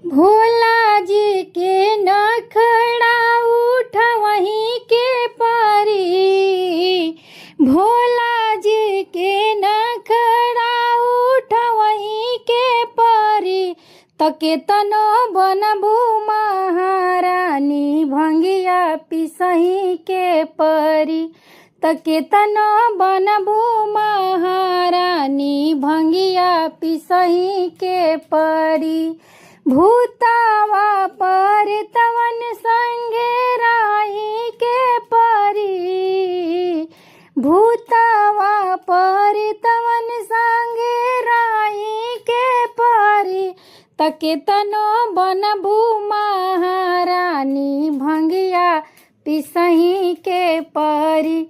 भोला जी के नखड़ा उठ वहीं के परी। भोला जी के नखड़ा उठ वहीं के परी। तके तनो बनबू महारानी भंगिया पिसही के परी। तके तनो बनबू महारानी भंगिया पिसही के परी। भूतावा पर तवन संगे राही के परी। भूतावा पर तवन संगे राही के परी। तके तनो बनबू महारानी भंगिया पिसही के परी।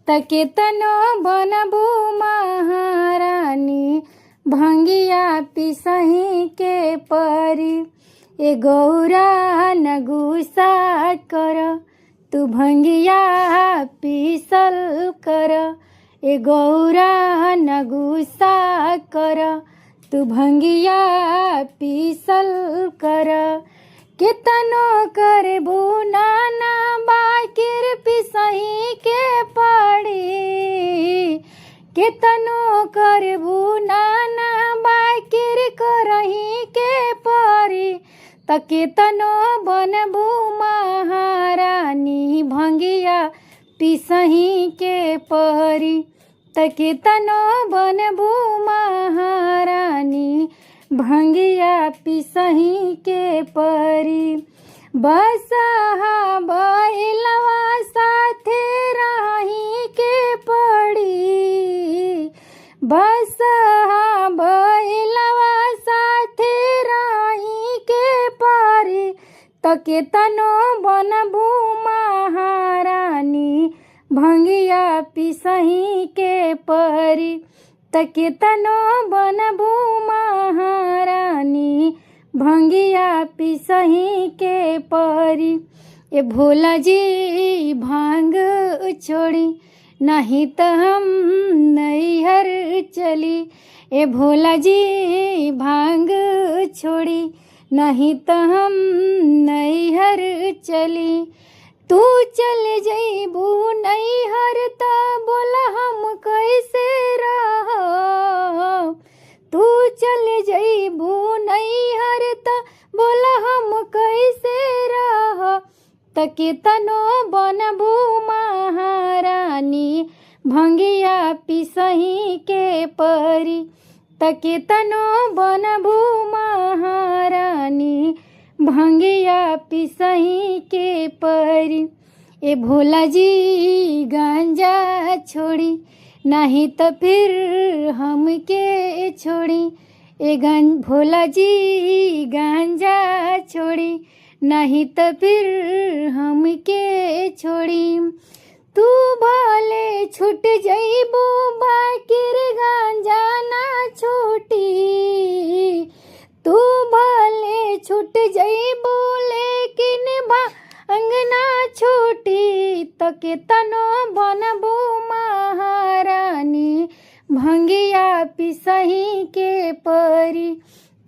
तके तनो बनबू महारानी भंगिया पिसही के परी। ए गौरा न गुस्सा कर तू भंगिया पिसल कर। ए गौरा न गुस्सा कर तू भंगिया पिसल कर। केतनो करबू नाना बाकिर पिसही के पड़ी। केतनो करबू नाना बाकिर करही के परी। त केतनो बनबू महारानी भंगिया पिसही के परी। त केतनो बनबू महारानी भंगिया पिसही के परी। बसहा बैलवा साथे राही के पड़ी। बसहा बैलवा साथे राही के परी। तके तनो बनबू महारानी भंगिया पिसही के परी। तके तनो बनबू महारानी भंगिया पिसही के परी। ए भोला जी भांग छोड़ी नहीं तो हम नैहर चली। ए भोला जी भांग छोड़ी नहीं तो हम नैहर चली। तू चल जइबू नैहर त बोला हम कैसे रह। तू चल जइबू नैहर त बोला हम कैसे रह। तके तनो बनबू महारानी भंगिया पिसही के परी। तके तनो बनबू महारानी भंगिया पिसही के परी। ए भोला जी गांजा छोड़ी नहीं तो फिर हमके छोड़ी। ए भोला जी गांजा छोड़ी नहीं तो फिर हमके छोड़ी। तू भले छूट जइबू बाकिर गांजा ना छूटी। तू भले छूट जइबू लेकिन अंगना छूटी। तके तनो बनबू महारानी भंगिया पिसही के परी।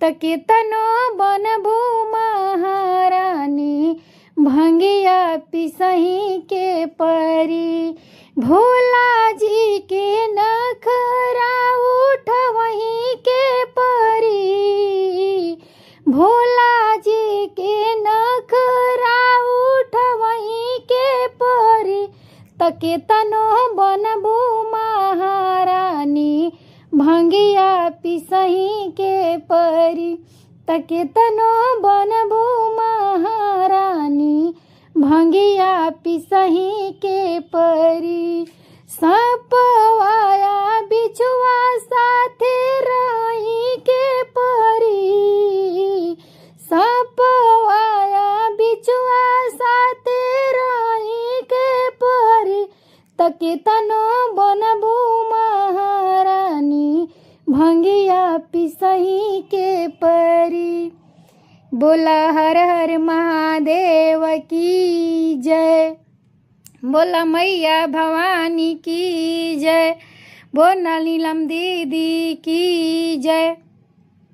तके तनो बनबू महारानी भंगिया पिसही के परी। भोला जी के नखरा उठ वहीं के परी। भोला जी के नखरा उठ वहीं के परी। तके तनो बनबू महारानी भंगिया पिसही के परी। तके तनो बनबू महारानी भंगिया पिसही के परी। सपवाया बिछुआ साथे राही के परी। सपवाया बिछुआ साथे राही के परी। तके तनो बनबू महारानी भंगिया पिसही के परी। बोला हर हर महादेव की जय। बोला मैया भवानी की जय। बोला नीलम दीदी की जय।